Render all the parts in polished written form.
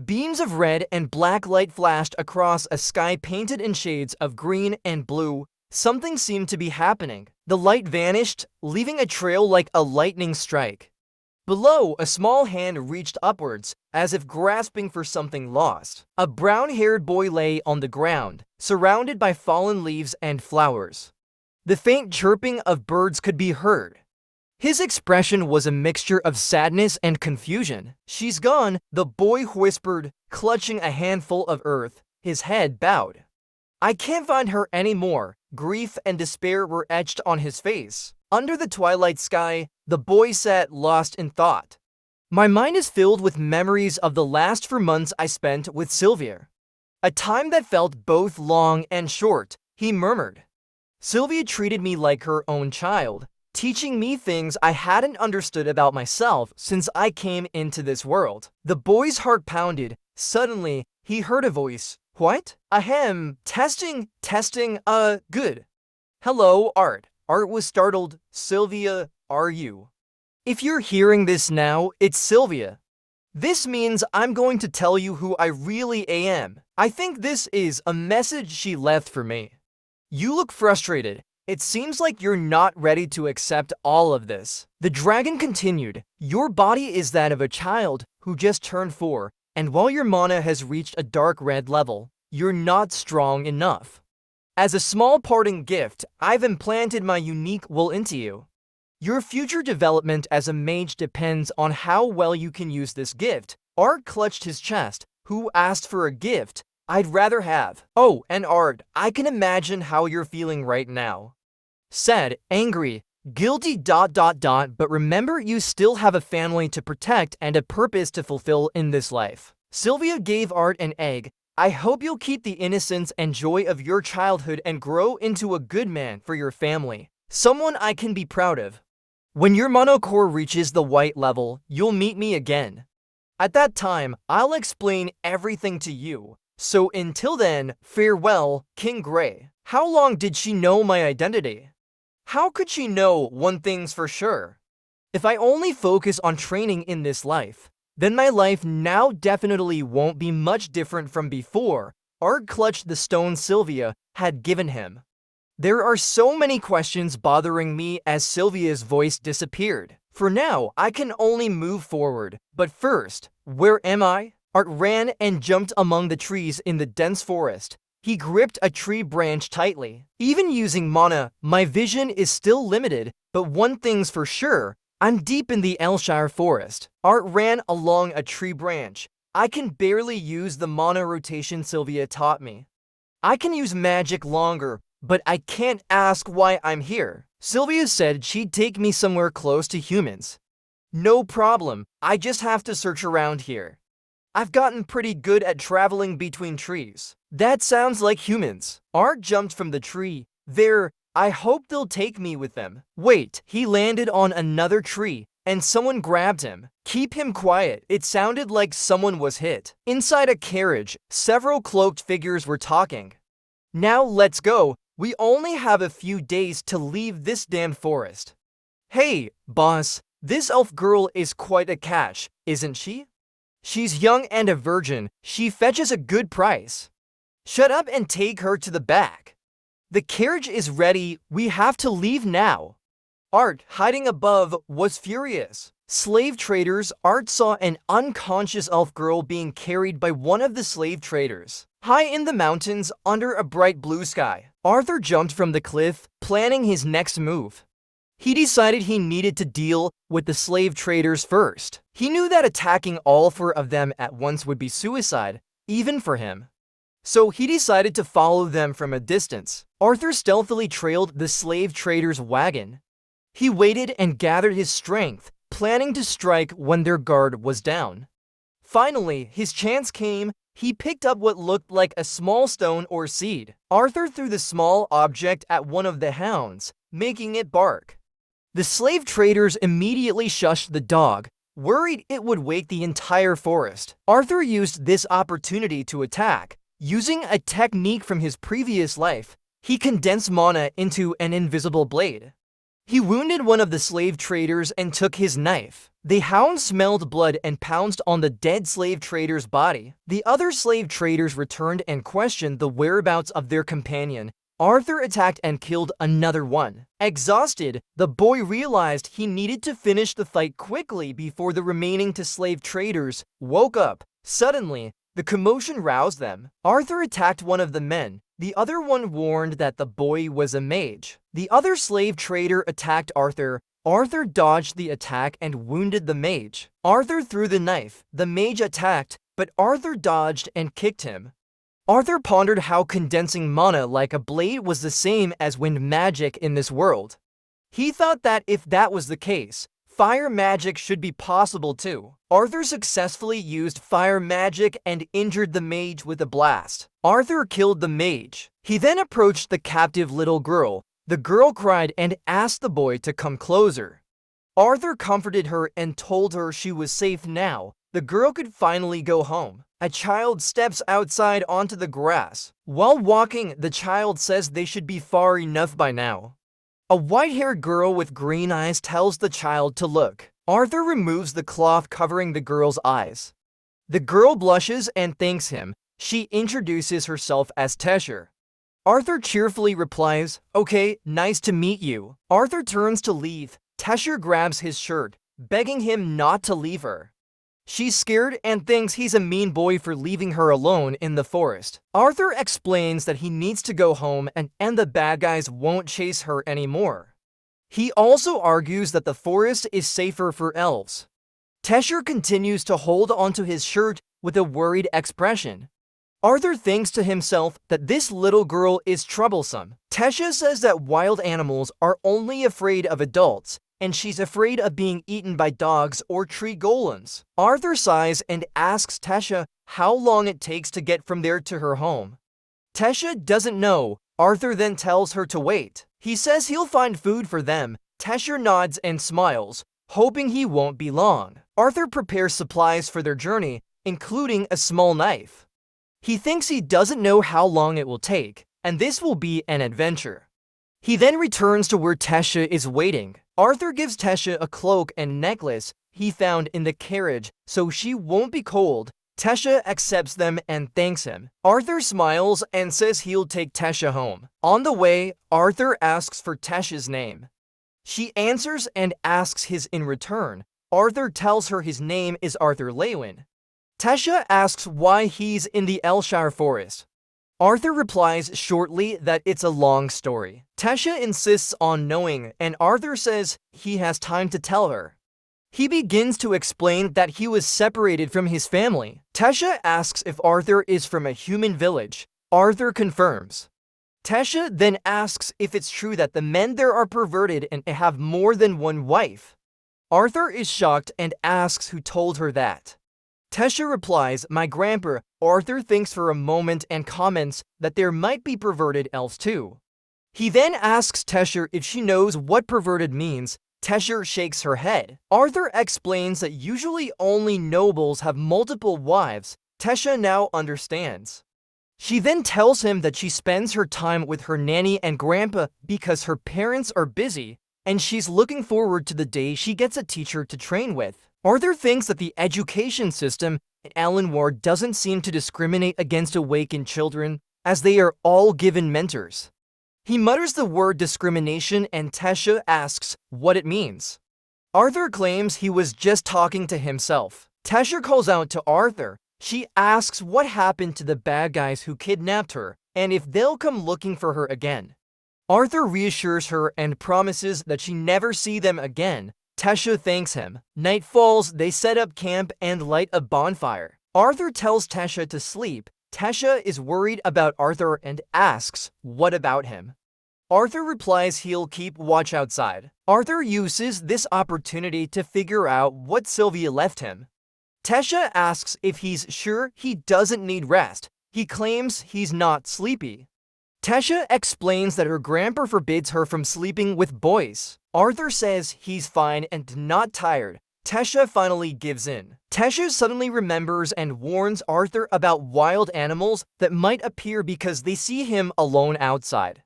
Beams of red and black light flashed across a sky painted in shades of green and blue. Something seemed to be happening. The light vanished, leaving a trail like a lightning strike. Below, a small hand reached upwards, as if grasping for something lost. A brown-haired boy lay on the ground, surrounded by fallen leaves and flowers. The faint chirping of birds could be heard. His expression was a mixture of sadness and confusion. "She's gone," the boy whispered, clutching a handful of earth, his head bowed. "I can't find her anymore." Grief and despair were etched on his face. Under the twilight sky, the boy sat lost in thought. "My mind is filled with memories of the last 4 months I spent with Sylvia. A time that felt both long and short," he murmured. "Sylvia treated me like her own child, teaching me things I hadn't understood about myself since I came into this world." The boy's heart pounded. Suddenly, he heard a voice. "What? Ahem, testing, good. Hello, Art." Art was startled. "Sylvia, are you?" "If you're hearing this now, it's Sylvia. This means I'm going to tell you who I really am. I think this is a message she left for me. You look frustrated. It seems like you're not ready to accept all of this." The dragon continued. "Your body is that of a child who just turned 4, and while your mana has reached a dark red level, you're not strong enough. As a small parting gift, I've implanted my unique will into you. Your future development as a mage depends on how well you can use this gift." Art clutched his chest. "Who asked for a gift? I'd rather have." "Oh, and Art, I can imagine how you're feeling right now. Sad, angry, guilty, but remember you still have a family to protect and a purpose to fulfill in this life." Sylvia gave Art an egg. "I hope you'll keep the innocence and joy of your childhood and grow into a good man for your family. Someone I can be proud of. When your mono core reaches the white level, you'll meet me again. At that time, I'll explain everything to you. So until then, farewell, King Gray." How long did she know my identity? How could she know one thing's for sure? If I only focus on training in this life, then my life now definitely won't be much different from before. Art clutched the stone Sylvia had given him. "There are so many questions bothering me," as Sylvia's voice disappeared. "For now, I can only move forward. But first, where am I?" Art ran and jumped among the trees in the dense forest. He gripped a tree branch tightly. "Even using mana, my vision is still limited, but one thing's for sure. I'm deep in the Elshire forest." Art ran along a tree branch. "I can barely use the mana rotation Sylvia taught me. I can use magic longer, but I can't ask why I'm here. Sylvia said she'd take me somewhere close to humans. No problem, I just have to search around here. I've gotten pretty good at traveling between trees." "That sounds like humans." Art jumped from the tree. I hope they'll take me with them." Wait, he landed on another tree, and someone grabbed him. "Keep him quiet." It sounded like someone was hit. Inside a carriage, several cloaked figures were talking. "Now let's go. We only have a few days to leave this damn forest." "Hey, boss, this elf girl is quite a catch, isn't she? She's young and a virgin. She fetches a good price. Shut up and take her to the back. The carriage is ready. We have to leave now." Art, hiding above, was furious. Slave traders. Art saw an unconscious elf girl being carried by one of the slave traders. High in the mountains, under a bright blue sky, Arthur jumped from the cliff, planning his next move. He decided he needed to deal with the slave traders first. He knew that attacking all 4 of them at once would be suicide, even for him. So he decided to follow them from a distance. Arthur stealthily trailed the slave trader's wagon. He waited and gathered his strength, planning to strike when their guard was down. Finally, his chance came. He picked up what looked like a small stone or seed. Arthur threw the small object at one of the hounds, making it bark. The slave traders immediately shushed the dog, worried it would wake the entire forest. Arthur used this opportunity to attack. Using a technique from his previous life, he condensed mana into an invisible blade. He wounded one of the slave traders and took his knife. The hound smelled blood and pounced on the dead slave trader's body. The other slave traders returned and questioned the whereabouts of their companion. Arthur attacked and killed another one. Exhausted, the boy realized he needed to finish the fight quickly before the remaining two slave traders woke up. Suddenly, the commotion roused them. Arthur attacked one of the men. The other one warned that the boy was a mage. The other slave trader attacked Arthur. Arthur dodged the attack and wounded the mage. Arthur threw the knife. The mage attacked, but Arthur dodged and kicked him. Arthur pondered how condensing mana like a blade was the same as wind magic in this world. He thought that if that was the case, fire magic should be possible too. Arthur successfully used fire magic and injured the mage with a blast. Arthur killed the mage. He then approached the captive little girl. The girl cried and asked the boy to come closer. Arthur comforted her and told her she was safe now. The girl could finally go home. A child steps outside onto the grass. While walking, the child says they should be far enough by now. A white-haired girl with green eyes tells the child to look. Arthur removes the cloth covering the girl's eyes. The girl blushes and thanks him. She introduces herself as Tesher. Arthur cheerfully replies, "Okay, nice to meet you." Arthur turns to leave. Tesher grabs his shirt, begging him not to leave her. She's scared and thinks he's a mean boy for leaving her alone in the forest. Arthur explains that he needs to go home and the bad guys won't chase her anymore. He also argues that the forest is safer for elves. Tesher continues to hold onto his shirt with a worried expression. Arthur thinks to himself that this little girl is troublesome. Tesha says that wild animals are only afraid of adults, and she's afraid of being eaten by dogs or tree golems. Arthur sighs and asks Tesha how long it takes to get from there to her home. Tesha doesn't know. Arthur then tells her to wait. He says he'll find food for them. Tesha nods and smiles, hoping he won't be long. Arthur prepares supplies for their journey, including a small knife. He thinks he doesn't know how long it will take, and this will be an adventure. He then returns to where Tesha is waiting. Arthur gives Tesha a cloak and necklace he found in the carriage so she won't be cold. Tesha accepts them and thanks him. Arthur smiles and says he'll take Tesha home. On the way, Arthur asks for Tesha's name. She answers and asks his in return. Arthur tells her his name is Arthur Lewin. Tesha asks why he's in the Elshire forest. Arthur replies shortly that it's a long story. Tesha insists on knowing, and Arthur says he has time to tell her. He begins to explain that he was separated from his family. Tesha asks if Arthur is from a human village. Arthur confirms. Tesha then asks if it's true that the men there are perverted and have more than one wife. Arthur is shocked and asks who told her that. Tesha replies, "My grandpa." Arthur thinks for a moment and comments that there might be perverted elves too. He then asks Tesha if she knows what perverted means. Tesha shakes her head. Arthur explains that usually only nobles have multiple wives. Tesha now understands. She then tells him that she spends her time with her nanny and grandpa because her parents are busy, and she's looking forward to the day she gets a teacher to train with. Arthur thinks that the education system in Alan doesn't seem to discriminate against awakened children, as they are all given mentors. He mutters the word discrimination and Tesha asks what it means. Arthur claims he was just talking to himself. Tesha calls out to Arthur. She asks what happened to the bad guys who kidnapped her and if they'll come looking for her again. Arthur reassures her and promises that she never see them again. Tesha thanks him. Night falls, they set up camp and light a bonfire. Arthur tells Tesha to sleep. Tesha is worried about Arthur and asks, what about him? Arthur replies he'll keep watch outside. Arthur uses this opportunity to figure out what Sylvia left him. Tesha asks if he's sure he doesn't need rest. He claims he's not sleepy. Tesha explains that her grandpa forbids her from sleeping with boys. Arthur says he's fine and not tired. Tesha finally gives in. Tesha suddenly remembers and warns Arthur about wild animals that might appear because they see him alone outside.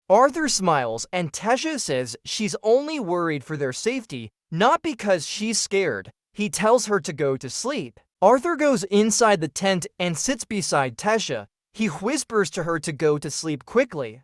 Arthur smiles and Tesha says she's only worried for their safety, not because she's scared. He tells her to go to sleep. Arthur goes inside the tent and sits beside Tesha. He whispers to her to go to sleep quickly.